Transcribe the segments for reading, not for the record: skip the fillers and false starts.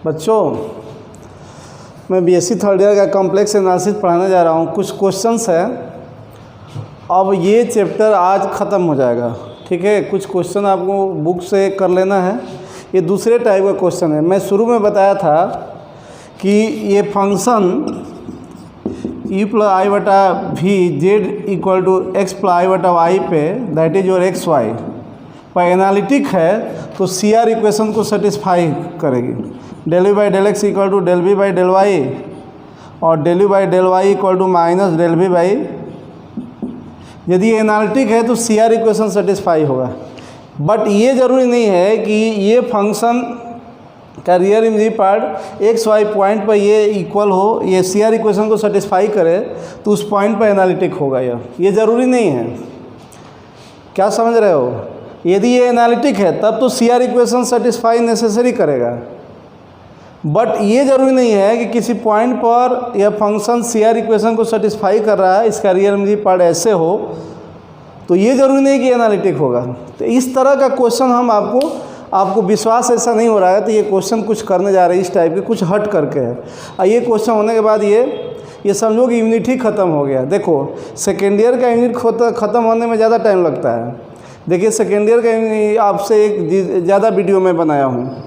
बच्चों, मैं BSc third year का कॉम्प्लेक्स एनालिसिस पढ़ाने जा रहा हूँ। कुछ क्वेश्चंस है, अब ये चैप्टर आज ख़त्म हो जाएगा, ठीक है। कुछ क्वेश्चन आपको बुक से कर लेना है। ये दूसरे टाइप का क्वेश्चन है। मैं शुरू में बताया था कि ये फंक्शन ई प्लस आई बटा भी z equal to x plus i बटा वाई पे, that is your x y पर एनालिटिक है, तो सी आर इक्वेशन को सेटिस्फाई करेगी। Del we by del x equal to del we by del y और del we by del y equal to minus del we by. यदि analytic है तो C R equation satisfy होगा। But ये ज़रूरी नहीं है कि ये फंक्शन का real imaginary part X Y point पर ये इक्वल हो, ये सी आर इक्वेशन को सेटिस्फाई करे तो उस पॉइंट पर एनालिटिक होगा। ये ज़रूरी नहीं है। क्या समझ रहे हो? यदि ये एनालिटिक है तब तो C R equation satisfy necessary करेगा। बट ये ज़रूरी नहीं है कि किसी पॉइंट पर यह फंक्शन सी आर इक्वेशन को सेटिस्फाई कर रहा है, इसका रियल इमेजिनरी पार्ट ऐसे हो, तो ये ज़रूरी नहीं कि एनालिटिक होगा। तो इस तरह का क्वेश्चन हम आपको विश्वास ऐसा नहीं हो रहा है तो ये क्वेश्चन कुछ करने जा रहे हैं इस टाइप के, कुछ हट करके है। और ये क्वेश्चन होने के बाद ये समझो कि यूनिट ही ख़त्म हो गया। देखो, सेकेंड ईयर का यूनिट ख़त्म होने में ज़्यादा टाइम लगता है। देखिए, सेकेंड ईयर का आपसे एक ज़्यादा वीडियो में बनाया हूँ,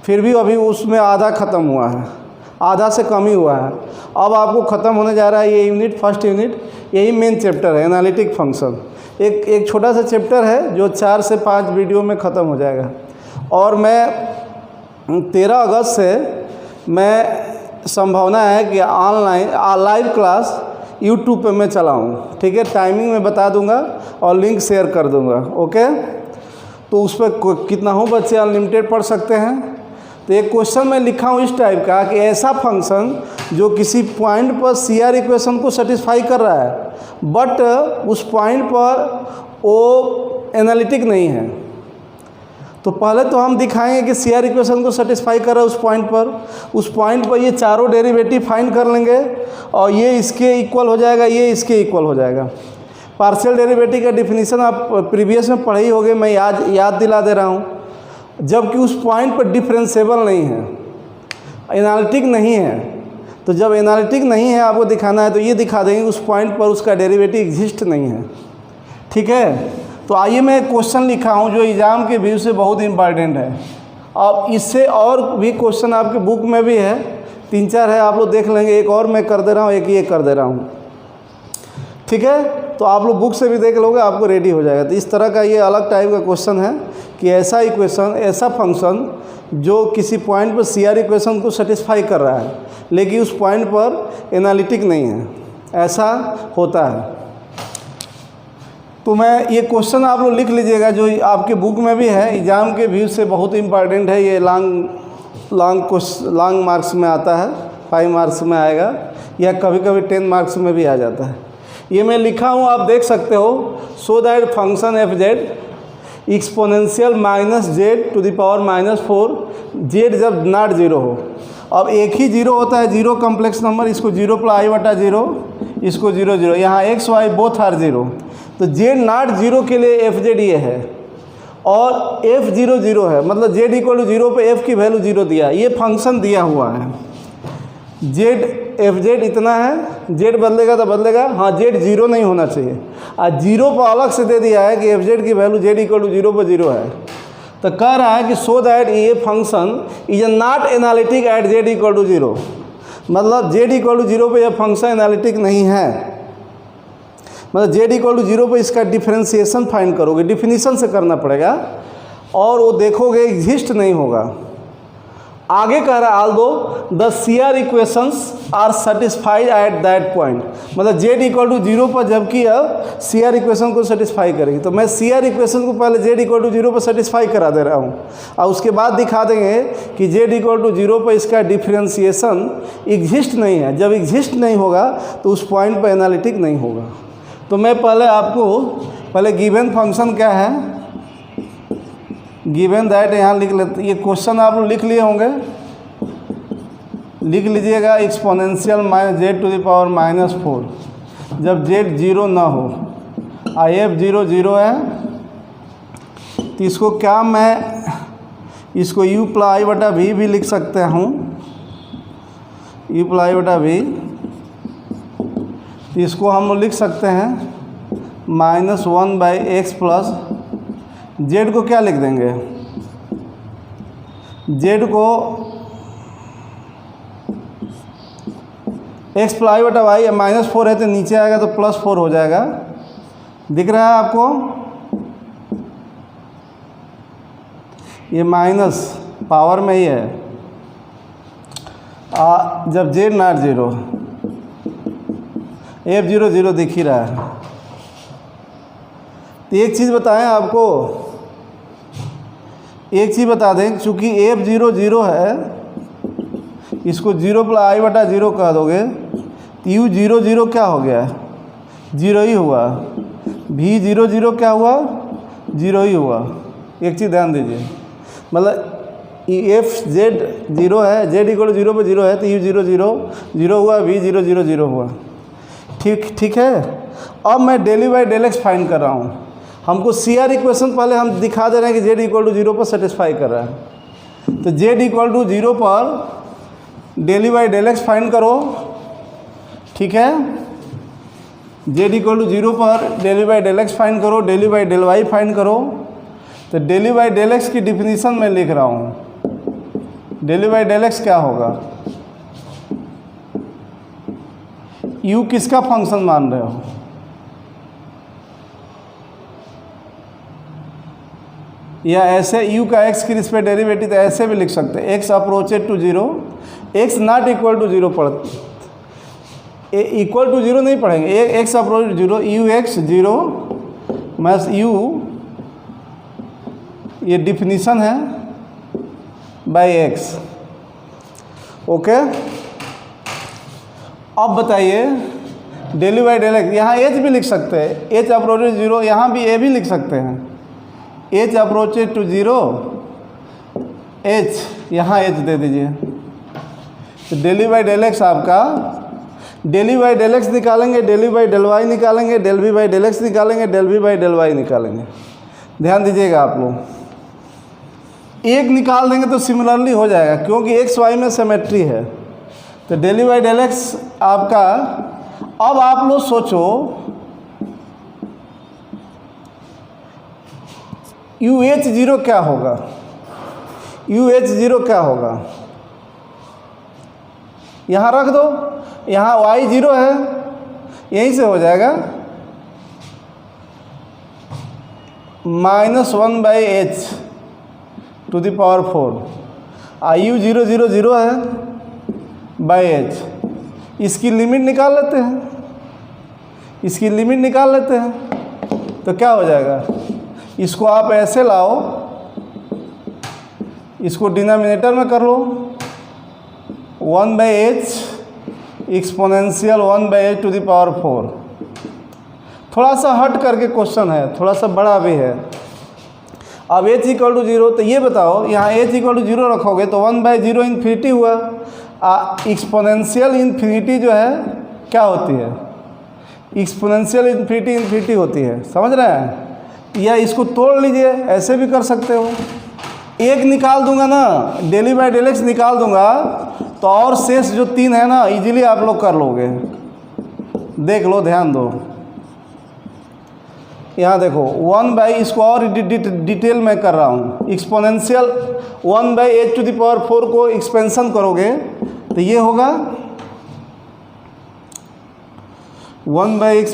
फिर भी अभी उसमें आधा ख़त्म हुआ है, आधा से कम ही हुआ है। अब आपको ख़त्म होने जा रहा है ये यूनिट, फर्स्ट यूनिट। यही मेन चैप्टर है, एनालिटिक फंक्शन। एक छोटा सा चैप्टर है जो 4 से 5 वीडियो में ख़त्म हो जाएगा। और मैं 13 अगस्त से मैं संभावना है कि ऑनलाइन लाइव क्लास यूट्यूब पे मैं चलाऊँ, ठीक है। टाइमिंग मैं बता दूंगा और लिंक शेयर कर दूंगा, ओके। तो उस पर कितना हो बच्चे अनलिमिटेड पढ़ सकते हैं। तो एक क्वेश्चन मैं लिखा हूँ इस टाइप का कि ऐसा फंक्शन जो किसी पॉइंट पर सी आर इक्वेशन को सेटिस्फाई कर रहा है, बट उस पॉइंट पर वो एनालिटिक नहीं है। तो पहले तो हम दिखाएंगे कि सी आर इक्वेशन को सेटिस्फाई कर रहा है उस पॉइंट पर ये चारों डेरिवेटिव फाइंड कर लेंगे और ये इसके इक्वल हो जाएगा, ये इसके इक्वल हो जाएगा। पार्शियल डेरिवेटिव का डिफिनीशन आप प्रीवियस में पढ़े ही होंगे, मैं याद दिला दे रहा हूँ। जबकि उस पॉइंट पर डिफरेंशिएबल नहीं है, एनालिटिक नहीं है। तो जब एनालिटिक नहीं है आपको दिखाना है तो ये दिखा देंगे उस पॉइंट पर उसका डेरिवेटिव एग्जिस्ट नहीं है, ठीक है। तो आइए, मैं एक क्वेश्चन लिखा हूँ जो एग्ज़ाम के व्यू से बहुत इंपॉर्टेंट है। अब इससे और भी क्वेश्चन आपके बुक में भी है, 3-4 है, आप लोग देख लेंगे। एक और मैं कर दे रहा हूँ, एक ये कर दे रहा हूँ, ठीक है। तो आप लोग बुक से भी देख लोगे, आपको रेडी हो जाएगा। तो इस तरह का ये अलग टाइप का क्वेश्चन है कि ऐसा इक्वेशन, ऐसा फंक्शन जो किसी पॉइंट पर सी आर इक्वेशन को सेटिस्फाई कर रहा है लेकिन उस पॉइंट पर एनालिटिक नहीं है, ऐसा होता है। तो मैं ये क्वेश्चन आप लोग लिख लीजिएगा जो आपके बुक में भी है, एग्ज़ाम के व्यू से बहुत इंपॉर्टेंट है। ये लॉन्ग मार्क्स में आता है, 5 मार्क्स में आएगा या कभी कभी 10 मार्क्स में भी आ जाता है। ये मैं लिखा हूँ, आप देख सकते हो। So that function F Z exponential minus Z to the power -4, Z जब नॉट जीरो हो। अब एक ही जीरो होता है, जीरो कम्प्लेक्स नंबर, इसको 0 प्लस आई बटा 0, इसको 0 0, यहाँ एक्स वाई बोथ आर 0। तो जेड नॉट जीरो के लिए एफ जेड ये है और एफ 0 0 है, मतलब जेड इक्वल टू 0 पे एफ की वैल्यू 0 दिया, ये फंक्शन दिया हुआ है। जेड एफ जेड इतना है, जेड बदलेगा तो बदलेगा, हाँ जेड 0 नहीं होना चाहिए। और 0 पर अलग से दे दिया है कि एफ जेड की वैल्यू जेड इक्वल टू 0 पर 0 है। तो कह रहा है कि सो दैट ये function is not analytic at Z equal to 0, मतलब जेड इक्वल टू 0 पर यह फंक्शन एनालिटिक नहीं है। मतलब जेड इक्वल टू 0 पर इसका डिफरेंशिएशन फाइंड करोगे, डिफिनीशन से करना पड़ेगा और वो देखोगे एग्जिस्ट नहीं होगा। आगे कह रहा है although the C R equations are satisfied at that point, मतलब जेड इक्वल टू 0 पर जबकि अब सी आर इक्वेशन को सेटिस्फाई करेगी। तो मैं सी आर इक्वेशन को पहले जेड इक्वल टू 0 पर सेटिस्फाई करा दे रहा हूँ और उसके बाद दिखा देंगे कि जेड इक्वल टू 0 पर इसका डिफरेंशिएशन एग्जिस्ट नहीं है। जब एग्जिस्ट नहीं होगा तो उस पॉइंट पर एनालिटिक नहीं होगा। तो मैं पहले गिवन फंक्शन क्या है, गिवन दैट यहाँ लिख लेते। ये क्वेश्चन आप लोग लिख लिए होंगे, लिख लीजिएगा। Exponential minus Z to the power -4 जब जेड 0 ना हो, आई एफ 0 0 है। तो इसको क्या मैं इसको u प्लस आई बटा वी भी लिख सकते हूँ, u प्लस आई बटा वी। इसको हम लिख सकते हैं -1/x प्लस z को क्या लिख देंगे, z को x प्लस आई बटा वाई, -4 है तो नीचे आएगा तो +4 हो जाएगा। दिख रहा है आपको, ये माइनस पावर में ही है। जब z नॉट 0, f0 0 दिख ही रहा है। तो एक चीज़ बताएं आपको, एक चीज़ बता दें, चूँकि f0 0 है, इसको 0 प्लस आई बटा 0 कह दोगे तो u 0 0 क्या हो गया, 0 ही हुआ। v 0 0 क्या हुआ, 0 ही हुआ। एक चीज़ ध्यान दीजिए, मतलब f z 0 है, z इक्वल 0 पर 0 है तो u 0 0 0 हुआ, v 0 0 0 हुआ। ठीक है। अब मैं del by del x find कर रहा हूँ। हमको CR इक्वेशन पहले हम दिखा दे रहे हैं कि z इक्वल टू 0 पर सेटिस्फाई कर रहा है। तो z इक्वल टू 0 पर del i by del x find करो, ठीक है। z इक्वल टू 0 पर del i by del x find करो, del i by del y find करो। तो डेली बाई डेल एक्स की डिफिनीशन में लिख रहा हूँ। डेली बाई डेल एक्स क्या होगा, u किसका फंक्शन मान रहे हो, या ऐसे u का x की रिस्पेक्ट डेरिवेटिव तो ऐसे भी लिख सकते हैं, x approached to 0, x not equal to 0 पढ़, इक्वल टू 0 नहीं पढ़ेंगे, x approach 0, ux 0 minus u, ये डिफिनीशन है बाई x। ओके, अब बताइए डेली बाई डेल एक्स, यहाँ एच भी लिख सकते हैं, एच अप्रोचेड 0, यहाँ भी ए भी लिख सकते हैं, एच अप्रोचेड टू 0 एच, यहाँ एच दे दीजिए। तो डेली बाई डेल एक्स आपका, डेली बाई डेल एक्स निकालेंगे, डेली बाई डेल वाई निकालेंगे, del we by del x निकालेंगे, del we by del y निकालेंगे। ध्यान दीजिएगा आप लोग, एक निकाल देंगे तो सिमिलरली हो जाएगा, क्योंकि एक्स वाई में सिमेट्री है। तो डेली बाई डेल एक्स आपका, अब आप लोग सोचो UH0 क्या होगा, UH0 क्या होगा, यहाँ रख दो, यहाँ Y0 है, यहीं से हो जाएगा -1/h to the power 4, u 0 0 0 है बाई h। इसकी लिमिट निकाल लेते हैं, इसकी लिमिट निकाल लेते हैं, तो क्या हो जाएगा, इसको आप ऐसे लाओ, इसको डिनोमिनेटर में कर लो, 1/h exponential 1/h to the power 4। थोड़ा सा हट करके क्वेश्चन है, थोड़ा सा बड़ा भी है। अब h इक्वल टू 0, तो ये बताओ, यहाँ h इक्वल टू 0 रखोगे तो 1/0 इन्फिनिटी हुआ। एक्सपोनेंशियल इन्फिनिटी जो है क्या होती है, एक्सपोनेंशियल इन्फिनिटी होती है, समझ रहे हैं। या इसको तोड़ लीजिए, ऐसे भी कर सकते हो, एक निकाल दूंगा ना, डेली बाई डेल एक्स निकाल दूंगा तो और शेष जो 3 है ना, इजीली आप लोग कर लोगे। देख लो, ध्यान दो, यहाँ देखो 1/, इसको और डिटेल में कर रहा हूँ, exponential 1/h to the power 4 को एक्सपेंशन करोगे तो ये होगा 1/x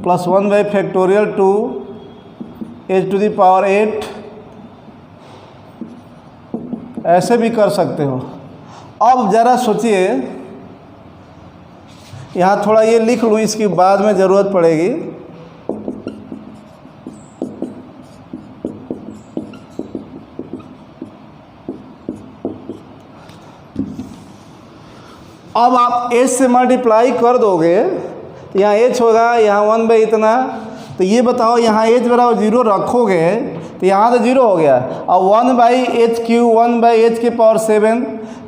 प्लस 1/फैक्टोरियल two h to the power 8, ऐसे भी कर सकते हो। अब ज़रा सोचिए, यहाँ थोड़ा ये लिख लूँ, इसकी बाद में ज़रूरत पड़ेगी। अब आप h से मल्टीप्लाई कर दोगे, यहाँ h होगा, यहाँ 1/, इतना, तो ये बताओ, यहाँ h बराबर 0 रखोगे तो यहाँ तो 0 हो गया। अब 1/h3, 1/h के पावर 7,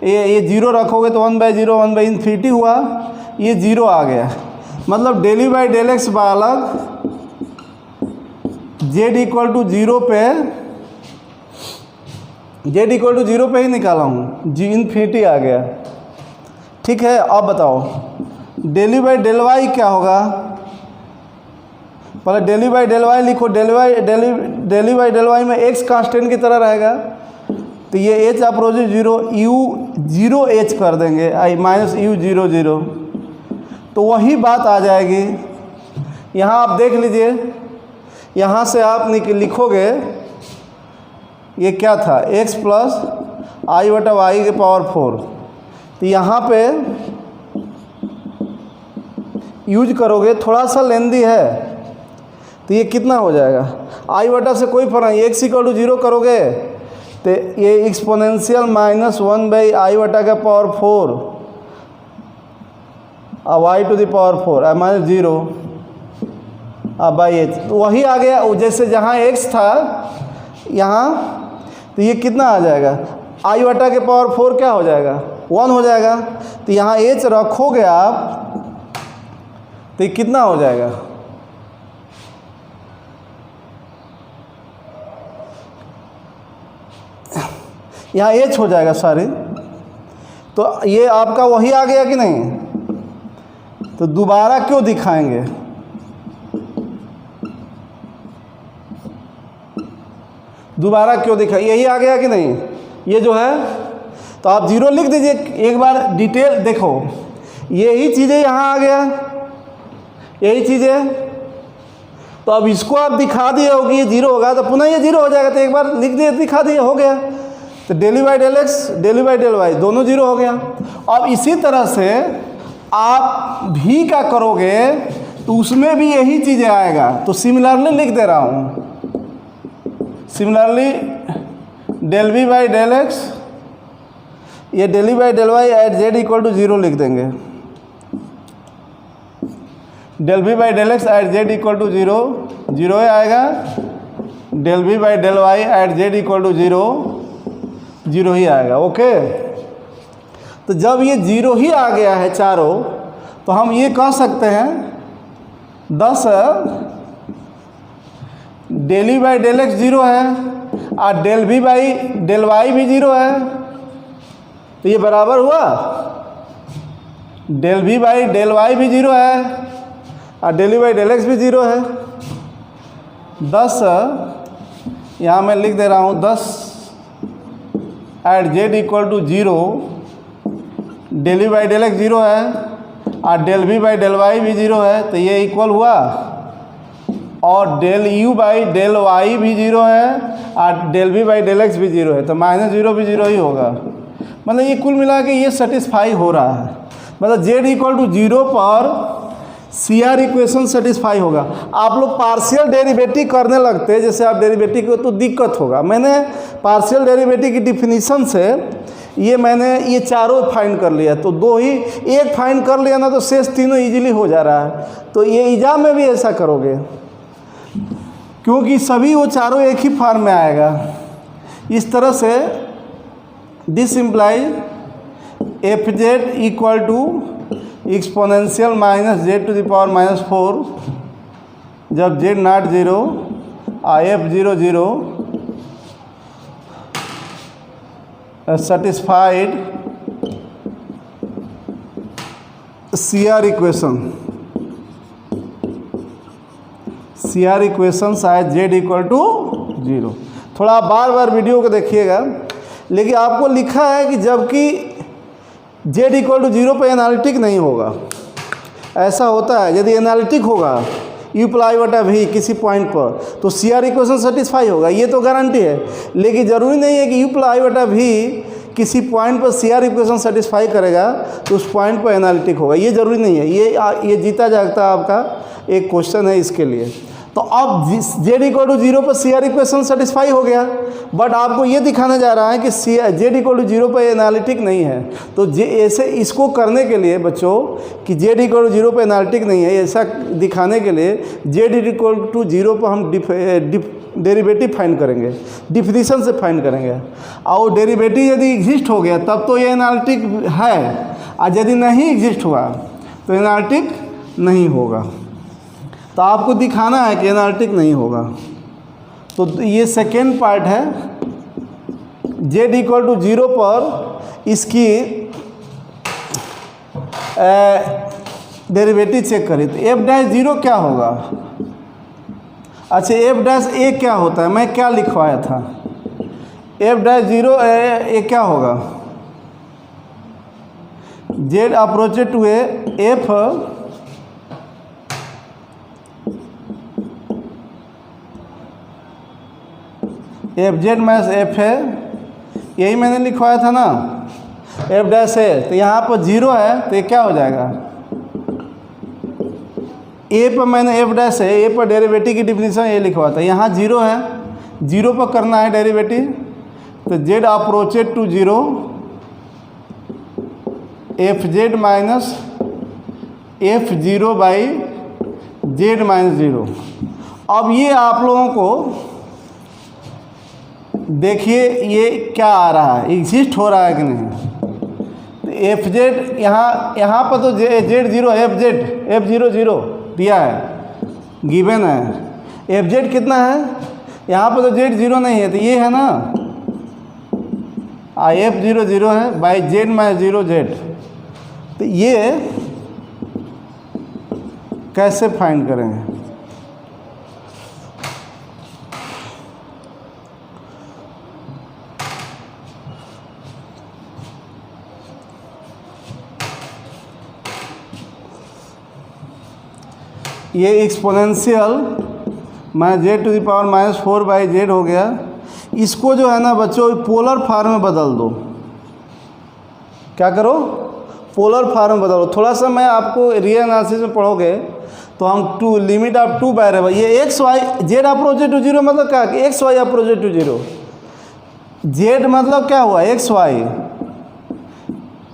ये 0 रखोगे तो 1/0, 1/∞ हुआ, ये 0 आ गया। मतलब डेली बाई डेल एक्स बालक z इक्वल टू 0 पे जेड इक्वल टू 0 पे ही निकाला हूँ, जी इन्फिनिटी आ गया। ठीक है, अब बताओ del you by del y क्या होगा। पहले del you by del y लिखो। Del you by del y में एक्स कांस्टेंट की तरह रहेगा, तो ये एच अप्रोच 0, यू 0 एच कर देंगे, आई माइनस यू 0 0, तो वही बात आ जाएगी। यहाँ आप देख लीजिए, यहाँ से आप लिखोगे ये क्या था, x प्लस आई बटा वाई के पावर 4, तो यहाँ पे यूज करोगे, थोड़ा सा लेंदी है, तो ये कितना हो जाएगा, आई बटा से कोई फर्क नहीं, x इक्वल टू 0 करोगे तो ये एक्सपोनेंशियल -1 बाई आई बटा का पावर 4 और Y to the power 4 minus 0 by H, तो वही आ गया। जैसे जहाँ x था यहाँ, तो ये कितना आ जाएगा, आई बटा के पावर 4 क्या हो जाएगा, 1 हो जाएगा। तो यहाँ h रखोगे आप, तो ये कितना हो जाएगा, यहाँ h हो जाएगा सॉरी। तो ये आपका वही आ गया कि नहीं, तो दोबारा क्यों दिखाएंगे, दोबारा क्यों दिखा, यही आ गया कि नहीं, ये जो है, तो आप 0 लिख दीजिए। एक बार डिटेल देखो, यही चीज़ें यहाँ आ गया, यही चीज़ें, तो अब इसको आप दिखा दिए हो कि ये 0 होगा, तो पुनः ये 0 हो जाएगा, तो एक बार लिख दिए, दिखा दिए, हो गया। तो del you by del X, del you by del Y दोनों 0 हो गया। अब इसी तरह से आप भी का करोगे तो उसमें भी यही चीज़ें आएगा। तो सिमिलरली लिख दे रहा हूँ, similarly del we by del x, ये del you by del y at Z equal to 0 लिख देंगे। Del we by del x at Z equal to 0 0 आएगा, del we by del y at Z equal to 0 0 ही आएगा। Okay, तो जब ये 0 ही आ गया है चारों, तो हम ये कह सकते हैं 10 del you by del X 0 है और del we by del Y भी 0 है, तो ये बराबर हुआ, del we by del Y भी 0 है और del you by del X भी 0 है। 10 यहाँ मैं लिख दे रहा हूँ, 10 at Z equal to 0, del you by del X 0 है और del we by del Y भी 0 है, तो ये इक्वल हुआ, और del you by del Y भी 0 है और del we by del X भी 0 है, तो -0 भी 0 ही होगा। मतलब ये कुल मिला के ये सेटिस्फाई हो रहा है, मतलब जेड इक्वल टू 0 पर CR इक्वेशन सेटिस्फाई होगा। आप लोग पार्शियल डेरिवेटिव करने लगते हैं, जैसे आप डेरिवेटिव को, तो दिक्कत होगा। मैंने पार्शियल डेरिवेटिव की डिफिनीशन से मैंने ये चारों फाइंड कर लिया, तो दो ही, एक फाइंड कर लिया ना तो शेष तीनों इजीली हो जा रहा है। तो ये एग्जाम में भी ऐसा करोगे, क्योंकि सभी वो चारों एक ही फॉर्म में आएगा। इस तरह से this imply F Z equal to exponential minus Z to the power -4 जब Z not 0 F 0 0 satisfied CR equation, CR equation शायद Z इक्वल टू 0। थोड़ा बार बार वीडियो को देखिएगा, लेकिन आपको लिखा है कि जबकि Z इक्वल टू 0 पर एनालिटिक नहीं होगा। ऐसा होता है, यदि एनालिटिक होगा यू प्लाई बटा भी किसी पॉइंट पर, तो CR इक्वेशन सेटिस्फाई होगा, ये तो गारंटी है। लेकिन ज़रूरी नहीं है कि यू प्लाई बटा भी किसी पॉइंट पर CR इक्वेशन सेटिस्फाई करेगा तो उस पॉइंट पर एनालिटिक होगा, ये ज़रूरी नहीं है। ये जीता जागता आपका एक क्वेश्चन है इसके लिए। तो अब Z इक्वल टू 0 पर CR इक्वेशन सेटिस्फाई हो गया, बट आपको ये दिखाने जा रहा है कि Z इक्वल टू 0 पर एनालिटिक नहीं है। तो ऐसे इसको करने के लिए बच्चों कि Z इक्वल टू 0 पर एनालिटिक नहीं है, ऐसा दिखाने के लिए Z इक्वल टू 0 पर हम डेरिवेटिव फाइंड करेंगे, डिफिनीशन से फाइंड करेंगे। और डेरिवेटिव यदि एग्जिस्ट हो गया तब तो ये एनालिटिक है, और यदि नहीं एग्जिस्ट हुआ तो एनालिटिक नहीं होगा। तो आपको दिखाना है कि एनालिटिक नहीं होगा। तो ये सेकेंड पार्ट है जेड इक्वल टू 0 पर इसकी डेरिवेटिव चेक करें तो एफ डैश 0 क्या होगा। अच्छा एफ डैश ए क्या होता है, मैं क्या लिखवाया था, एफ डैश 0 ए क्या होगा, z approached to f f z minus f है, यही मैंने लिखवाया था ना, एफ डैश है तो यहाँ पर 0 है तो ये क्या हो जाएगा, ए पर मैंने एफ डैश है, ए पर डेरिवेटिव की डिफिनीशन ये लिखवा था, यहाँ 0 है, 0 पर करना है डेरिवेटिव, तो z approached to 0 f z minus f 0 by z minus 0। अब ये आप लोगों को देखिए ये क्या आ रहा है, एग्जिस्ट हो रहा है कि नहीं। एफ जेड यहाँ पर तो जेड 0 एफ 0 दिया है, गिवन है, एफ जेड कितना है, यहाँ पर तो जेड 0 नहीं है तो ये है ना, एफ 0 है बाई जेड माइनस 0 जेड। तो ये कैसे फाइंड करेंगे, ये exponential minus Z to the power minus 4 by Z हो गया, इसको जो है ना बच्चों पोलर फॉर्म में बदल दो, क्या करो पोलर फॉर्म में बदलो। थोड़ा सा मैं आपको रियल एनालिसिस में पढ़ोगे तो हम two limit of two variable, ये x y z approached to 0 मतलब क्या कि x y approached to 0, z मतलब क्या हुआ x y,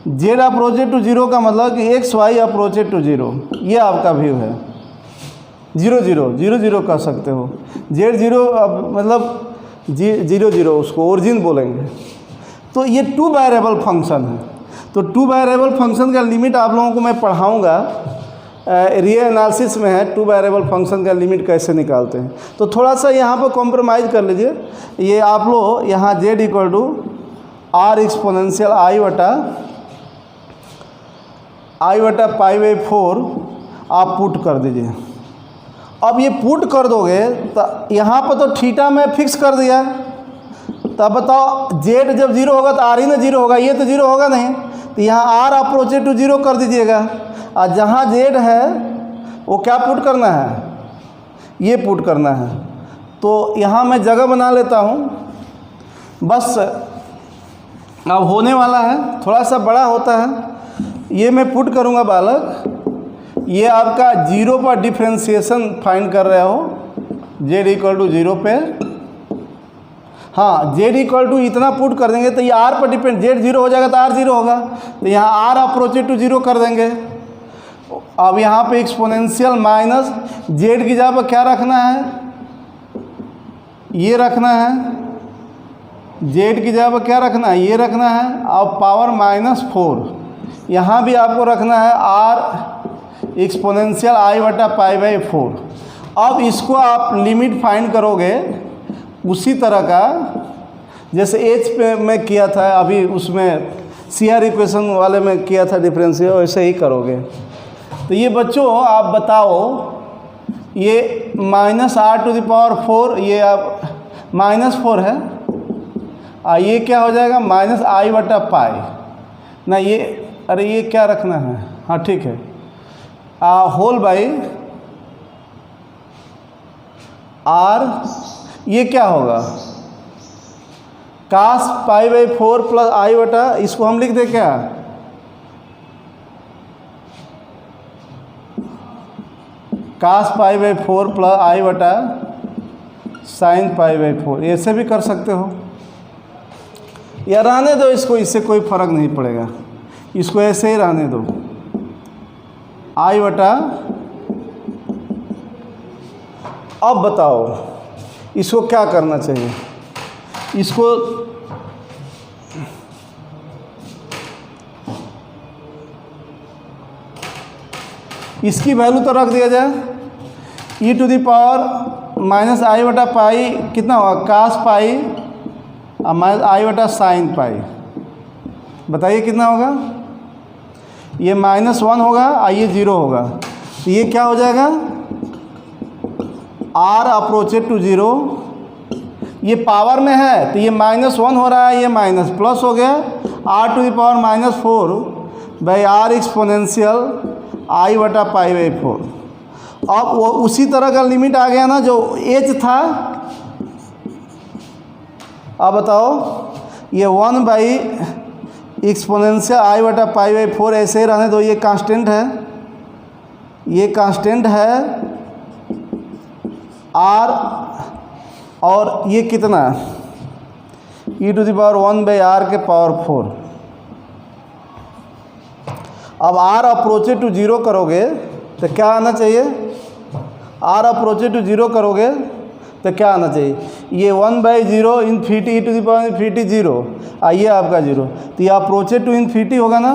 z approached to 0 का मतलब कि एक्स वाई अप्रोचेड टू 0, ये आपका व्यू है, 0 कर सकते हो, जेड 0 मतलब 0 उसको ओरिजिन बोलेंगे। तो ये टू वेरिएबल फंक्शन है, तो टू वेरिएबल फंक्शन का लिमिट आप लोगों को मैं पढ़ाऊंगा, रियल एनालिसिस में है टू वेरिएबल फंक्शन का लिमिट कैसे निकालते हैं। तो थोड़ा सा यहाँ पर कॉम्प्रोमाइज़ कर लीजिए, ये आप लोग यहाँ z equal to r exponential i बटा पाई बाई 4 आप पुट कर दीजिए। अब ये पुट कर दोगे तो यहाँ पर तो थीटा में फिक्स कर दिया, तब बताओ जेड जब 0 होगा तो आर ही ना 0 होगा, ये तो 0 होगा नहीं, तो यहाँ आर अप्रोचेड टू 0 कर दीजिएगा, और जहाँ जेड है वो क्या पुट करना है, ये पुट करना है। तो यहाँ मैं जगह बना लेता हूँ, बस अब होने वाला है, थोड़ा सा बड़ा होता है, ये मैं पुट करूँगा बालक, ये आपका 0 पर डिफ्रेंशिएशन फाइंड कर रहे हो, जेड इक्वल टू 0 पे, हाँ जेड इक्वल टू इतना पुट कर देंगे तो ये आर पर डिपेंड, जेड 0 हो जाएगा तो आर 0 होगा, तो यहाँ आर अप्रोचेड टू 0 कर देंगे। अब यहाँ पे एक्सपोनेंशियल माइनस जेड की जगह पर क्या रखना है, ये रखना है, जेड की जगह पर क्या रखना है, ये रखना है, अब पावर -4 यहाँ भी आपको रखना है, आर एक्सपोनेंशियल आई बटा पाई बाई 4। अब इसको आप लिमिट फाइंड करोगे उसी तरह का जैसे एच पे मैं किया था, अभी उसमें सीआर इक्वेशन वाले में किया था डिफरेंशियल, वैसे ही करोगे। तो ये बच्चों आप बताओ, ये -r⁴ ये आप -4 है, ये क्या हो जाएगा -i बटा पाई ना, ये अरे ये क्या रखना है, हाँ ठीक है, होल बाई r, ये क्या होगा cos pi by 4 plus i बटा, इसको हम लिख दें क्या, cos pi by 4 plus i बटा साइन पाई बाई 4, ऐसे भी कर सकते हो, या रहने दो इसको, इससे कोई फर्क नहीं पड़ेगा, इसको ऐसे ही रहने दो, आई बटा। अब बताओ इसको क्या करना चाहिए, इसको इसकी वैल्यू तो रख दिया जाए, e to the power -i बटा पाई कितना होगा cos पाई अब माइनस आई बटा साइन पाई, बताइए कितना होगा? ये -1 होगा और ये 0 होगा, तो ये क्या हो जाएगा? r अप्रोचेड टू 0, ये पावर में है तो ये -1 हो रहा है, ये माइनस प्लस हो गया, r⁻⁻4 by r exponential i बटा पाई बाई 4। अब वो उसी तरह का लिमिट आ गया ना जो h था। अब बताओ, ये 1 बाई एक्सपोनेंशियल आई बटा पाई बाई 4 ऐसे ही रहने दो, ये कांस्टेंट है, ये कांस्टेंट है r, और ये कितना e⁻1 बाई r के पावर 4। अब r अप्रोचेड टू 0 करोगे तो क्या आना चाहिए? r अप्रोचेड टू 0 करोगे तो क्या आना चाहिए? ये 1/0 इन्फिनिटी e⁻∞ 0, आइए आपका 0, तो ये अप्रोचेड टू इन्फिनिटी होगा ना?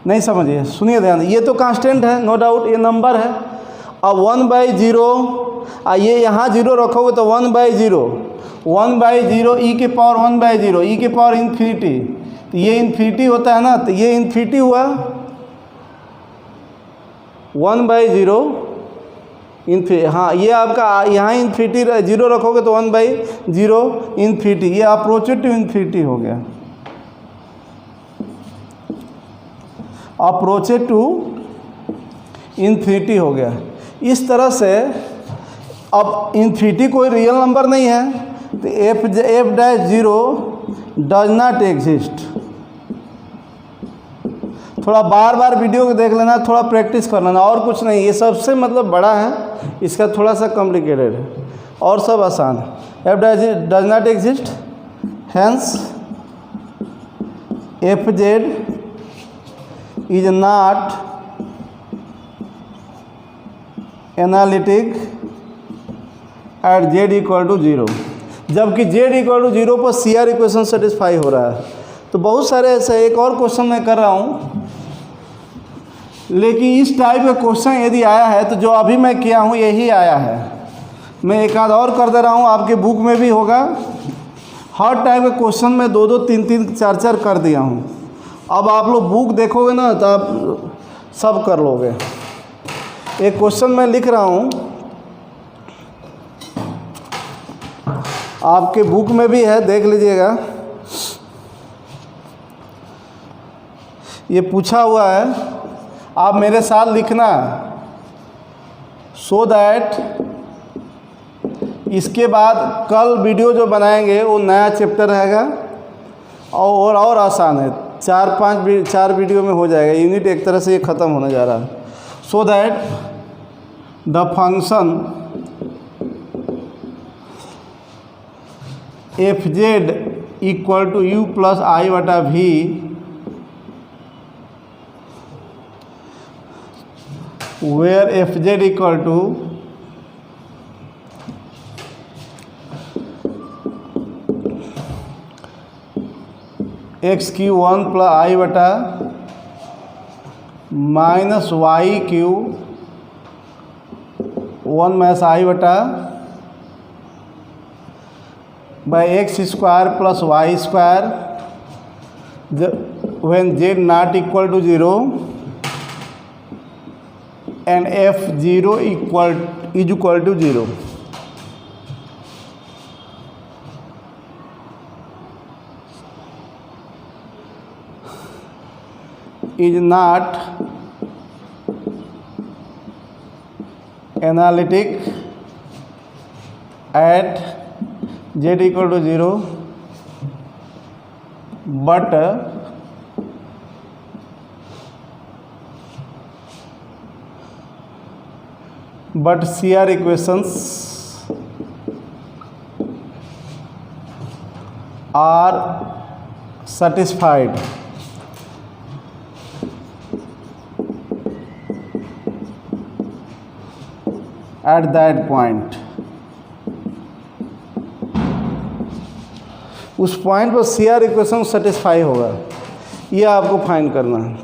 नहीं समझिए, सुनिए ध्यान, ये तो कांस्टेंट है, नो डाउट, ये नंबर है। अब 1/0, ये यहाँ 0 रखोगे तो 1/0, 1/0 e के पावर 1/0, e के पावर इन्फिनिटी, तो ये इन्फिनिटी होता है ना, तो ये इन्फिनिटी हुआ 1/0 इन्फिनिटी। हाँ, ये आपका यहाँ इन्फिनिटी 0 रखोगे तो 1/0 इन्फिनिटी, ये अप्रोचेड टू इन्फिनिटी हो गया, अप्रोचेड टू इन्फिनिटी हो गया। इस तरह से अब इन्फिनिटी कोई रियल नंबर नहीं है, तो f'0 डज नॉट एग्जिस्ट। थोड़ा बार बार वीडियो को देख लेना, थोड़ा प्रैक्टिस कर लेना, और कुछ नहीं। ये सबसे मतलब बड़ा है, इसका थोड़ा सा कॉम्प्लिकेटेड है, और सब आसान है। f does not exist, hence f(z) is not analytic at z=0, जबकि z=0 पर CR इक्वेशन सेटिस्फाई हो रहा है। तो बहुत सारे ऐसे, एक और क्वेश्चन मैं कर रहा हूँ, लेकिन इस टाइप का क्वेश्चन यदि आया है तो जो अभी मैं किया हूँ यही आया है। मैं एक आध और कर दे रहा हूँ, आपके बुक में भी होगा। हर टाइप का क्वेश्चन मैं 2-2, 3-3, 4-4 कर दिया हूँ। अब आप लोग बुक देखोगे ना तो आप सब कर लोगे। एक क्वेश्चन मैं लिख रहा हूँ, आपके बुक में भी है, देख लीजिएगा। ये पूछा हुआ है, आप मेरे साथ लिखना, सो दैट इसके बाद कल वीडियो जो बनाएंगे वो नया चैप्टर रहेगा और आसान है। 4 वीडियो में हो जाएगा, यूनिट एक तरह से ये ख़त्म होने जा रहा है। So that the function f(z) = u + i/v where f(z) = x³ 1 + i/-y³ by x² + y² when z not equal to 0 and f(0) is equal to 0. Is not analytic at z = 0 but CR equations are satisfied at that point. उस point पर CR equation satisfy होगा, ये आपको find करना है।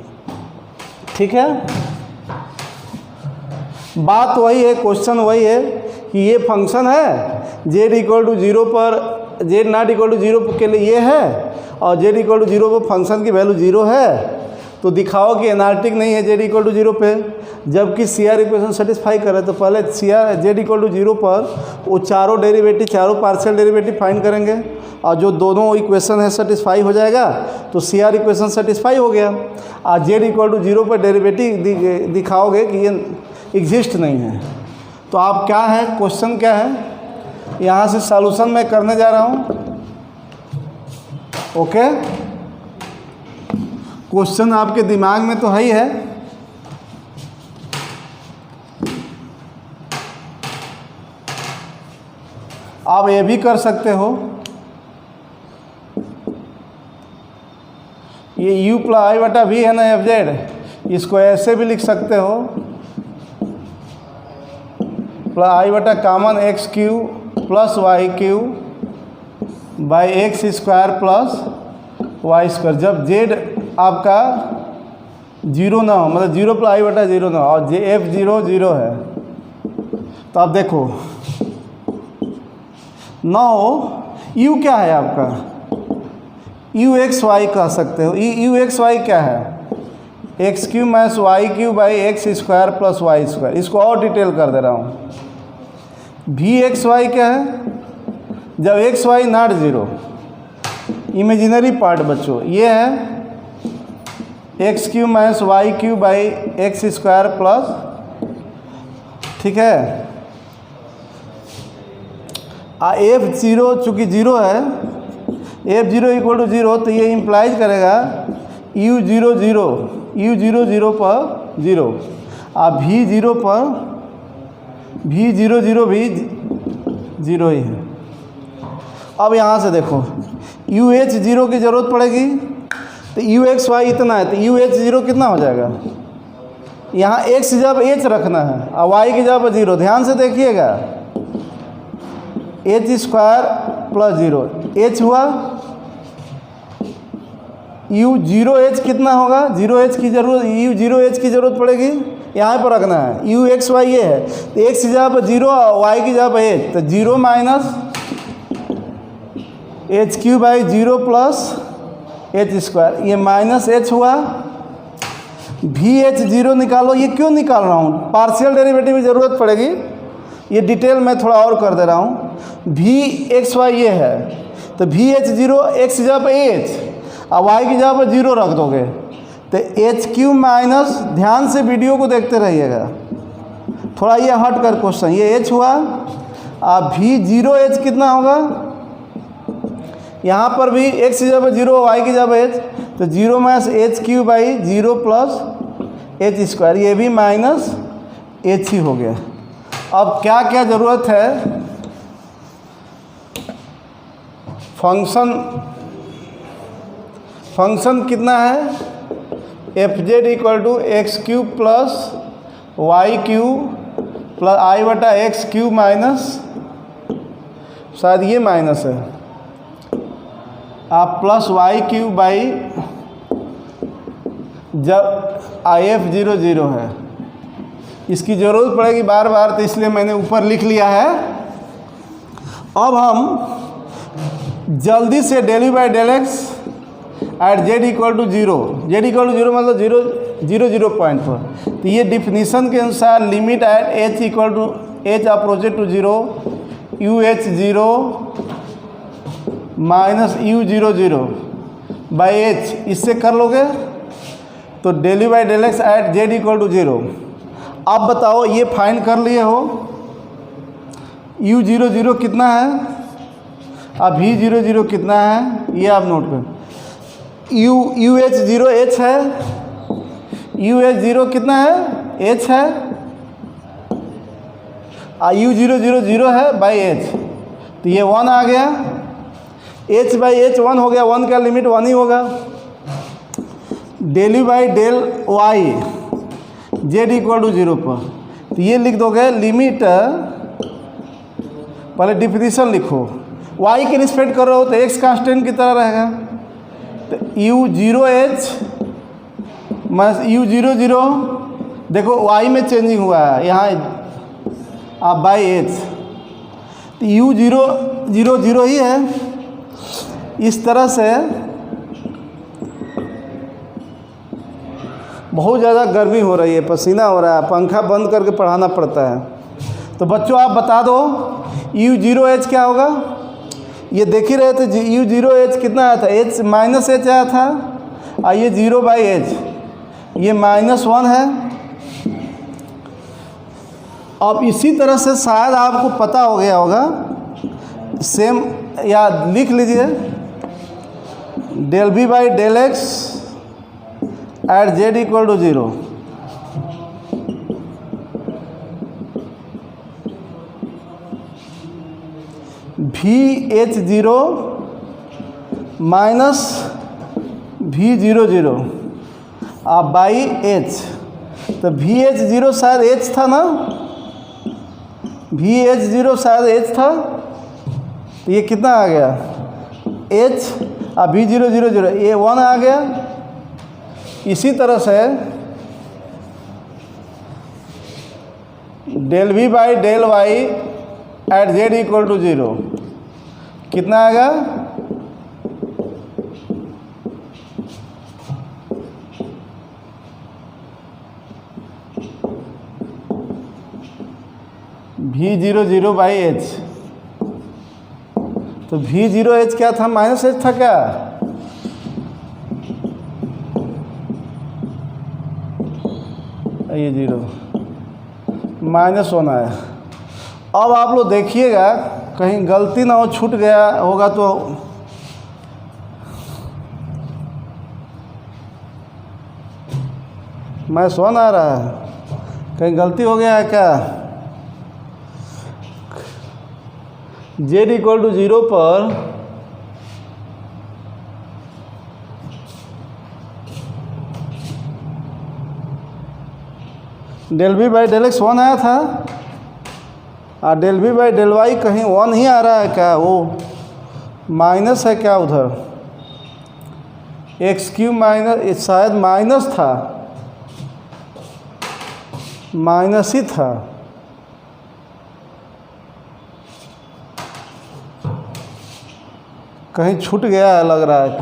ठीक है, बात वही है, क्वेश्चन वही है कि ये फंक्शन है z = 0 पर z not equal to zero के लिए ये है और जेड इक्वल टू जीरो पर फंक्शन की वैल्यू जीरो है, तो दिखाओ कि एनालिटिक नहीं है जेड इक्वल टू जीरो पे। जबकि सी आर इक्वेशन सेटिस्फाई करे तो पहले C R z equal to zero पर वो चारों डेरिवेटिव, चारों पार्शियल डेरिवेटिव फाइंड करेंगे और जो दोनों इक्वेशन है सेटिस्फाई हो जाएगा तो सी आर इक्वेशन सेटिस्फाई हो गया। और जेड इक्वल टू जीरो पर डेरिवेटिव दिखाओगे कि ये एग्जिस्ट नहीं है। तो आप क्या है, क्वेश्चन क्या है, यहाँ से सॉल्यूशन मैं करने जा रहा हूँ। ओके, क्वेश्चन आपके दिमाग में तो है ही है। आप ये भी कर सकते हो, ये u प्लस आई बटा वी है ना एफ जेड, इसको ऐसे भी लिख सकते हो प्लस आई बटा common x cube plus y cube by x square plus y square. जब जेड आपका जीरो ना हो, मतलब जीरो प्लस आई बटा जीरो ना हो और जे एफ जीरो जीरो है, तो आप देखो नौ यू क्या है आपका, यू एक्स वाई कह सकते हो। यू एक्स वाई क्या है, x cube minus y cube by x square plus y square. इसको और डिटेल कर दे रहा हूँ। वी एक्स वाई क्या है, जब x y not zero, imaginary part बच्चों, ये है x cube minus y cube by x square plus, ठीक है। एफ जीरो चूँकि जीरो है, f zero equal to zero, तो ये इम्प्लाइज करेगा u zero zero, u zero zero पर जीरो, और वी जीरो पर वी जीरो जीरो भी जीरो ही है। अब यहाँ से देखो यू एच जीरो की ज़रूरत पड़ेगी, तो यू एक्स वाई इतना है, तो यू एच जीरो कितना हो जाएगा, यहाँ एक्स जब एच रखना है और वाई की जगह पर जीरो, ध्यान से देखिएगा, H square plus zero, H हुआ, यू जीरो एच कितना होगा, जीरो एच की जरूरत, यू जीरो एच की ज़रूरत पड़ेगी, यहाँ पर रखना है। यू एक्स वाई ये है, तो एक्स की जगह पर जीरो और वाई की जगह पर एच, तो zero minus H Q by zero plus H square, ये माइनस एच हुआ। वी एच जीरो निकालो, ये क्यों निकाल रहा हूँ, पार्शियल डेरिवेटिव की ज़रूरत पड़ेगी, ये डिटेल मैं थोड़ा और कर दे रहा हूँ। वी एक्स वाई ये है, तो वी एच जीरो, एक्स की जगह पर एच और वाई की जगह पर जीरो रख दोगे, तो एच क्यू माइनस, ध्यान से वीडियो को देखते रहिएगा, थोड़ा ये हट कर क्वेश्चन, ये एच हुआ और वी जीरो एच कितना होगा, यहाँ पर भी एक्स की जगह पर जीरो, वाई की जगह पर एच, तो zero minus H Q by zero plus H square, ये भी माइनस एच ही हो गया। अब क्या क्या ज़रूरत है, फंक्शन कितना है, f Z equal to x cube plus y cube plus i बटा एक्स क्यू माइनस, शायद ये माइनस है, आप प्लस वाई क्यू बाई, जब आई एफ जीरो जीरो है, इसकी ज़रूरत पड़ेगी बार बार, तो इसलिए मैंने ऊपर लिख लिया है। अब हम जल्दी से del you by del x at Z equal to zero, z equal to zero मतलब जीरो जीरो जीरो पॉइंट पर, तो ये डिफिनीसन के अनुसार limit at h equal to h approached to zero, u h zero minus u zero zero by h, इससे कर लोगे तो del you by del x at Z equal to zero. आप बताओ, ये फाइंड कर लिए हो, यू जीरो जीरो कितना है और वी जीरो जीरो कितना है, ये आप नोट कर। यू एच जीरो एच है, यू एच जीरो कितना है, एच है, और यू जीरो जीरो जीरो है बाई एच, तो ये वन आ गया, एच बाई एच वन हो गया, वन का लिमिट वन ही होगा। Del you by del y z equal to zero पर, तो ये लिख दोगे लिमिट, पहले डिफिनीशन लिखो, वाई के रिस्पेक्ट कर रहे हो तो एक्स कांस्टेंट की तरह रहेगा, तो you zero H minus u zero zero, देखो वाई में चेंजिंग हुआ है यहाँ आप बाई एच, तो यू जीरो जीरो जीरो ही है, इस तरह से बहुत ज़्यादा गर्मी हो रही है, पसीना हो रहा है, पंखा बंद करके पढ़ाना पड़ता है। तो बच्चों आप बता दो U0H क्या होगा? ये देख ही रहे थे U0H कितना आया था, H माइनस H आया था, और ये 0/H, ये -1 है। अब इसी तरह से शायद आपको पता हो गया होगा, सेम या लिख लीजिए del V/del X at Z = 0। VH0 minus V00 आप बाई H, तो VH0 शायद H था ना, VH0 शायद H था, तो ये कितना आ गया H, और V000 ये 1 आ गया। इसी तरह से del V/del Y at Z = 0 कितना आएगा? V00/H। तो V0H क्या था, -H था क्या? ये 0 -1 आया। अब आप लोग देखिएगा कहीं गलती ना हो, छूट गया होगा तो -1 आ रहा है, कहीं गलती हो गया है क्या? Z = 0 पर del V/del X 1 आया था, और del V/del Y कहीं 1 ही आ रहा है क्या? वो माइनस है क्या उधर? x³ माइनस, शायद माइनस था, माइनस ही था। कहीं छूट गया है लग रहा है।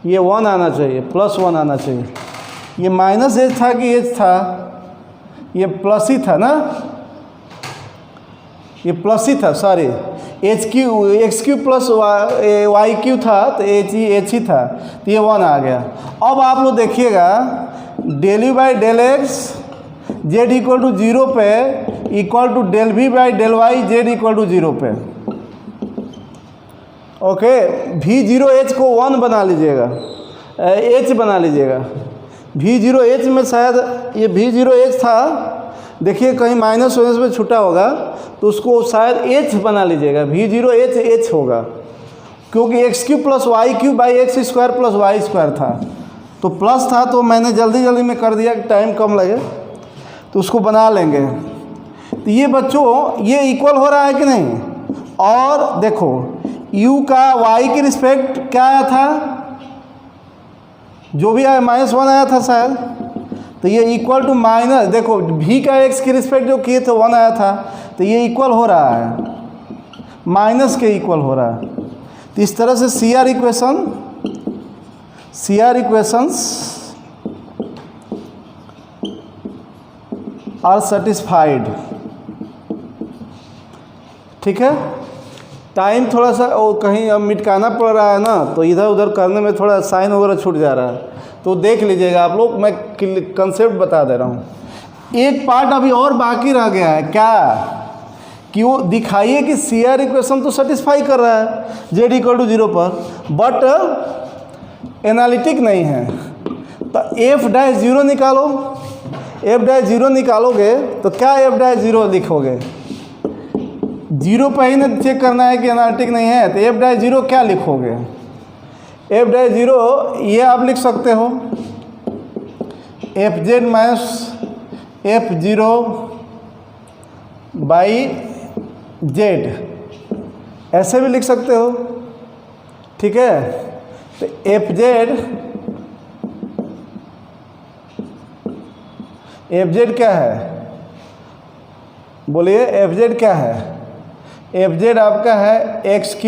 ये 1 आना चाहिए, +1 आना चाहिए। ये -H था कि H था? ये प्लस ही था ना, ये प्लस ही था, सॉरी x³ प्लस y³ था, तो H ही था, तो ये 1 आ गया। अब आप लोग देखिएगा del V/del X Z = 0 पे equal to del V/del Y Z = 0 पे। ओके, V0H को 1 बना लीजिएगा, H बना लीजिएगा। V0H में शायद ये V0H था, देखिए कहीं माइनस होने में छूटा होगा, तो उसको शायद H बना लीजिएगा, V0H H होगा, क्योंकि x³ + y³/x² + y² था, तो प्लस था, तो मैंने जल्दी में कर दिया कि टाइम कम लगे, तो उसको बना लेंगे। तो ये बच्चों ये इक्वल हो रहा है कि नहीं? और देखो u का y की रिस्पेक्ट क्या आया था, जो भी आया -1 आया था शायद, तो ये इक्वल टू माइनस, देखो v का x की रिस्पेक्ट जो किए थे 1 आया था, तो ये इक्वल हो रहा है, माइनस के इक्वल हो रहा है। तो इस तरह से CR इक्वेशंस आर सेटिस्फाइड। ठीक है, टाइम थोड़ा सा कहीं अब मिटकाना पड़ रहा है ना, तो इधर उधर करने में थोड़ा साइन वगैरह छूट जा रहा है, तो देख लीजिएगा आप लोग, मैं कंसेप्ट बता दे रहा हूँ। एक पार्ट अभी और बाकी रह गया है क्या, कि वो दिखाइए कि CR इक्वेशन तो सेटिस्फाई कर रहा है Z = 0 पर, बट एनालिटिक नहीं है। तो F'0 निकालो, F'0 निकालोगे तो क्या F'0 लिखोगे? 0 पर ही ना चेक करना है कि एनालिटिक नहीं है, तो F'0 क्या लिखोगे? F'0 ये आप लिख सकते हो FZ - F0/Z, ऐसे भी लिख सकते हो। ठीक है, तो FZ क्या है, बोलिए FZ क्या है? FZ आपका है x³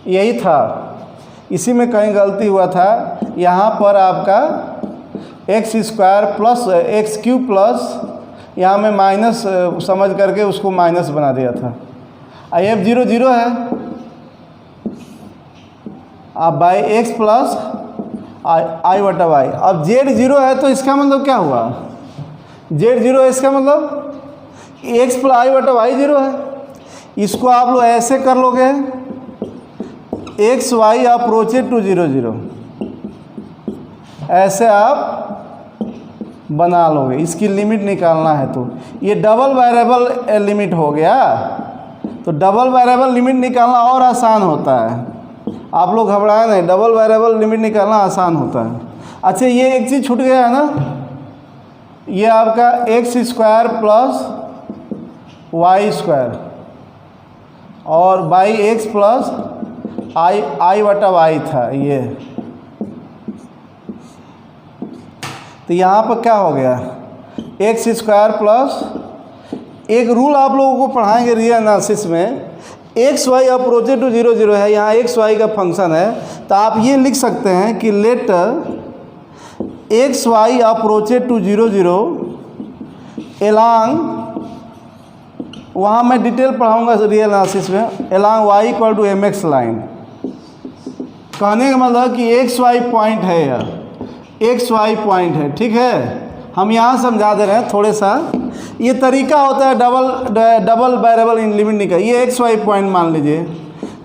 यही था, इसी में कहीं गलती हुआ था, यहाँ पर आपका x square plus x cube plus यहाँ में माइनस समझ करके उसको माइनस बना दिया था। आई एफ 0 0 है, आप बाई एक्स प्लस आई बटा वाई। अब जेड 0 है तो इसका मतलब क्या हुआ, जेड 0 है इसका मतलब एक्स प्लस आई बटा वाई 0 है। इसको आप लोग ऐसे कर लोगे, एक्स वाई अप्रोचेड टू 0 0, ऐसे आप बना लोगे। इसकी लिमिट निकालना है तो ये डबल वेरिएबल लिमिट हो गया, तो डबल वेरिएबल लिमिट निकालना और आसान होता है। आप लोग घबराए नहीं, डबल वेरिएबल लिमिट निकालना आसान होता है। अच्छा, ये एक चीज़ छूट गया है ना, ये आपका x square plus y square और बाई एक्स प्लस आई बटा वाई था ये। तो यहाँ पर क्या हो गया, एक्स स्क्वायर प्लस, एक रूल आप लोगों को पढ़ाएंगे रियल एनालिसिस में, एक्स वाई अप्रोचेड टू 0 0 है, यहाँ एक्स वाई का फंक्शन है, तो आप ये लिख सकते हैं कि let x y approached to 0 0 along, वहाँ मैं डिटेल पढ़ाऊँगा रियल एनालिसिस में, along y equal to m x line. कहने का मतलब कि एक्स वाई पॉइंट है, यार एक्स वाई पॉइंट है, ठीक है। हम यहाँ समझा दे रहे हैं थोड़े सा, ये तरीका होता है डबल वेरिएबल इन लिमिट निकाल। ये एक्स वाई पॉइंट मान लीजिए,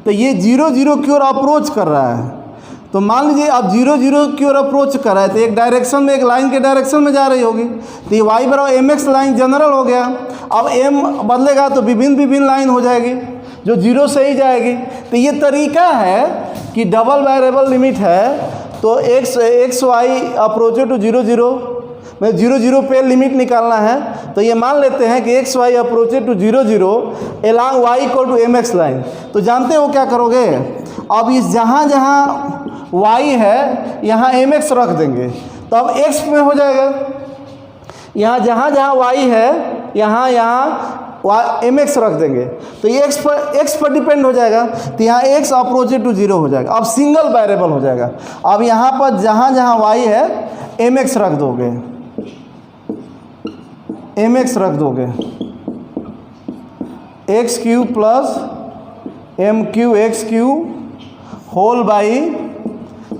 तो ये 0 0 की ओर अप्रोच कर रहा है, तो मान लीजिए अब 0 0 की ओर अप्रोच कर रहा है, तो एक डायरेक्शन में, एक लाइन के डायरेक्शन में जा रही होगी, तो ये वाई बराबर एम एक्स लाइन जनरल हो गया। अब एम बदलेगा तो विभिन्न लाइन हो जाएगी जो 0 से ही जाएगी। तो ये तरीका है कि डबल वेरिएबल लिमिट है, तो एक्स वाई अप्रोचेड टू 0 0 में 0 0 पे लिमिट निकालना है, तो ये मान लेते हैं कि x y approached to 0 0 along y equal to m x line. तो जानते हो क्या करोगे, अब इस जहाँ जहाँ वाई है यहाँ एम एक्स रख देंगे, तो अब एक्स में हो जाएगा। यहाँ जहाँ जहाँ वाई है यहाँ एम एक्स रख देंगे, तो ये एक्स पर डिपेंड हो जाएगा, तो यहाँ एक्स अप्रोचेड टू 0 हो जाएगा। अब सिंगल वेरिएबल हो जाएगा। अब यहाँ पर जहाँ जहाँ वाई है एम एक्स रख दोगे, एम एक्स रख दोगे, x cube plus m cube x cube whole by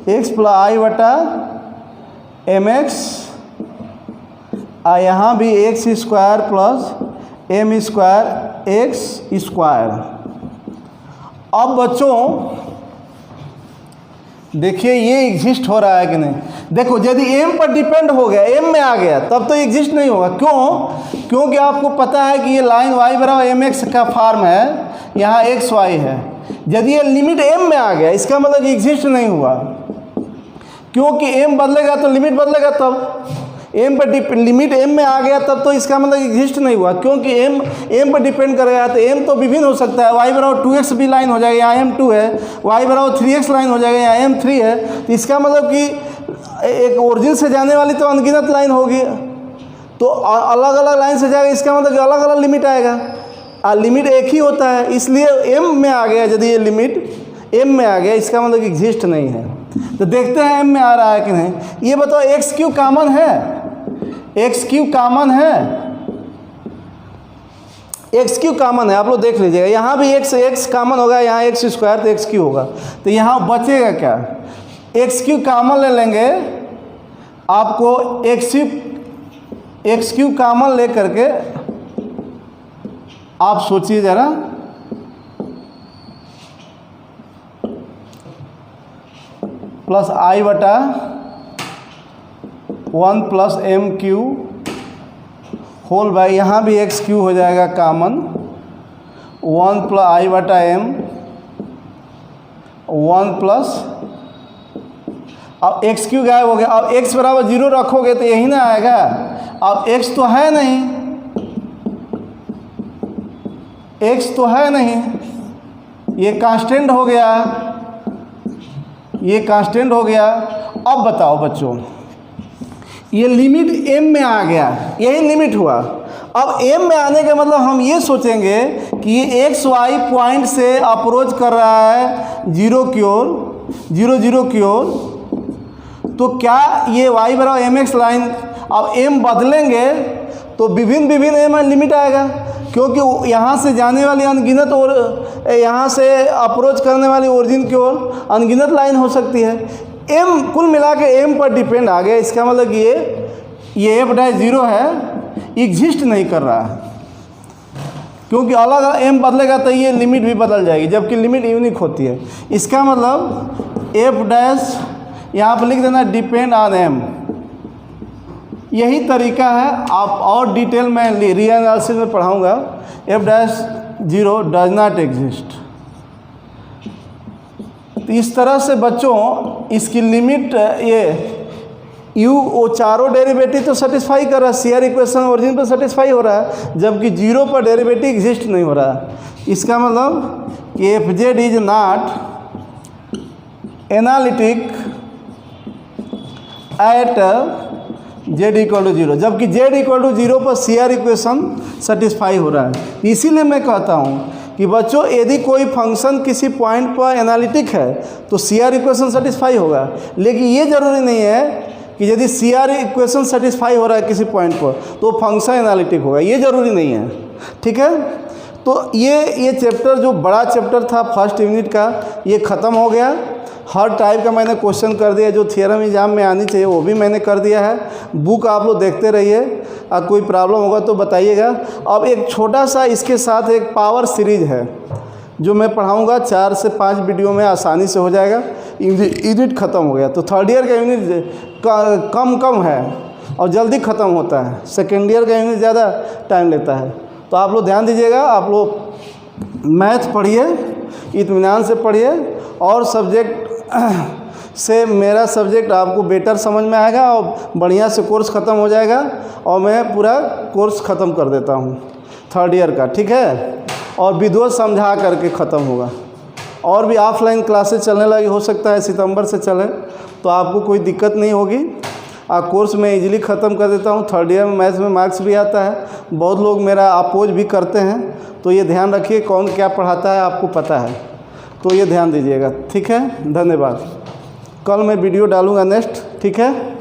x plus i बटा एम एक्स, यहाँ भी x square plus m square x square. अब बच्चों देखिए ये एग्जिस्ट हो रहा है कि नहीं। देखो यदि एम पर डिपेंड हो गया, एम में आ गया, तब तो एग्जिस्ट नहीं होगा। क्यों? क्योंकि आपको पता है कि ये लाइन वाई बराबर एम एक्स का फॉर्म है, यहाँ एक्स वाई है। यदि ये लिमिट एम में आ गया, इसका मतलब एग्जिस्ट नहीं हुआ, क्योंकि एम बदलेगा तो लिमिट बदलेगा। तब एम पर लिमिट एम में आ गया तब तो इसका मतलब एग्जिस्ट नहीं हुआ, क्योंकि एम पर डिपेंड करेगा। तो एम तो विभिन्न हो सकता है, वाई बराबर 2x भी लाइन हो जाएगा, यहाँ m2 है, वाई बराबर 3x लाइन हो जाएगा, यहाँ m3 है। तो इसका मतलब कि एक ओरिजिन से जाने वाली तो अनगिनत लाइन होगी, तो अलग अलग लाइन से जाएगा, इसका मतलब कि अलग अलग लिमिट आएगा। लिमिट एक ही होता है, इसलिए एम में आ गया। यदि ये लिमिट एम में आ गया, इसका मतलब कि एग्जिस्ट नहीं है। तो देखते हैं एम में आ रहा है कि नहीं। ये बताओ एक्स क्यू कॉमन है, एक्स क्यू कॉमन है, एक्स क्यू कॉमन है, आप लोग देख लीजिएगा। यहाँ भी एक्स कॉमन होगा, यहाँ एक्स स्क्वायर तो एक्स क्यू होगा। तो यहाँ बचेगा क्या, एक्स क्यू कॉमन ले लेंगे, आपको एक्स क्यू कॉमन ले करके आप सोचिए ज़रा, प्लस आई बटा 1 plus m cube whole by, यहाँ भी एक्स क्यू हो जाएगा कॉमन, 1 प्लस आई बटा एम 1 प्लस, अब एक्स क्यू गायब हो गया। अब एक्स बराबर 0 रखोगे तो यही ना आएगा। अब एक्स तो है नहीं, एक्स तो है नहीं, ये कांस्टेंट हो गया, ये कांस्टेंट हो गया। अब बताओ बच्चों, ये लिमिट एम में आ गया, यही लिमिट हुआ। अब एम में आने का मतलब हम ये सोचेंगे कि ये एक्स वाई पॉइंट से अप्रोच कर रहा है 0 की ओर, 0 0 की ओर, तो क्या ये y बराबर mx लाइन, अब m बदलेंगे तो विभिन्न m लिमिट आएगा, क्योंकि यहाँ से जाने वाली अनगिनत और यहाँ से अप्रोच करने वाली ओरिजिन की ओर अनगिनत लाइन हो सकती है। m कुल मिला के m पर डिपेंड आ गया। इसका मतलब ये f'0 है, एग्जिस्ट नहीं कर रहा है, क्योंकि अलग m बदलेगा तो ये लिमिट भी बदल जाएगी, जबकि लिमिट यूनिक होती है। इसका मतलब f' यहाँ पर लिख देना डिपेंड ऑन m। यही तरीका है, आप और डिटेल में रीएनालिसिस में पढ़ाऊँगा। f'0 does not exist. तो इस तरह से बच्चों इसकी लिमिट ये वो चारों डेरिवेटिव तो सेटिस्फाई कर रहा है, सीआर इक्वेशन ओरिजिन पर सेटिस्फाई हो रहा है, जबकि 0 पर डेरिवेटिव एग्जिस्ट नहीं हो रहा है। इसका मतलब कि f(z) is not analytic at z=0, जबकि z=0 पर सीआर इक्वेशन सेटिस्फाई हो रहा है। इसीलिए मैं कहता हूँ कि बच्चों यदि कोई फंक्शन किसी पॉइंट पर एनालिटिक है तो सीआर इक्वेशन सेटिस्फाई होगा, लेकिन ये ज़रूरी नहीं है कि यदि सीआर इक्वेशन सेटिस्फाई हो रहा है किसी पॉइंट पर तो फंक्शन एनालिटिक होगा, ये ज़रूरी नहीं है। ठीक है, तो ये चैप्टर जो बड़ा चैप्टर था फर्स्ट यूनिट का, ये ख़त्म हो गया। हर टाइप का मैंने क्वेश्चन कर दिया, जो थियरम एग्जाम में आनी चाहिए वो भी मैंने कर दिया है। बुक आप लोग देखते रहिए, कोई प्रॉब्लम होगा तो बताइएगा। अब एक छोटा सा इसके साथ एक पावर सीरीज है जो मैं पढ़ाऊँगा, 4 से 5 वीडियो में आसानी से हो जाएगा। यूनिट ख़त्म हो गया, तो थर्ड ईयर का यूनिट कम है और जल्दी ख़त्म होता है। सेकेंड ईयर का यूनिट ज़्यादा टाइम लेता है, तो आप लोग ध्यान दीजिएगा। आप लोग मैथ पढ़िए, इत्मीनान से पढ़िए, और सब्जेक्ट से मेरा सब्जेक्ट आपको बेटर समझ में आएगा और बढ़िया से कोर्स ख़त्म हो जाएगा, और मैं पूरा कोर्स ख़त्म कर देता हूँ थर्ड ईयर का। ठीक है, और विधिवत समझा करके ख़त्म होगा। और भी ऑफलाइन क्लासेस चलने लगी, हो सकता है सितंबर से चले, तो आपको कोई दिक्कत नहीं होगी। कोर्स मैं इजीली ख़त्म कर देता हूँ। थर्ड ईयर में मैथ्स में मार्क्स भी आता है, बहुत लोग मेरा अपोज भी करते हैं, तो ये ध्यान रखिए कौन क्या पढ़ाता है आपको पता है, तो ये ध्यान दीजिएगा। ठीक है, धन्यवाद। कल मैं वीडियो डालूँगा नेक्स्ट। ठीक है।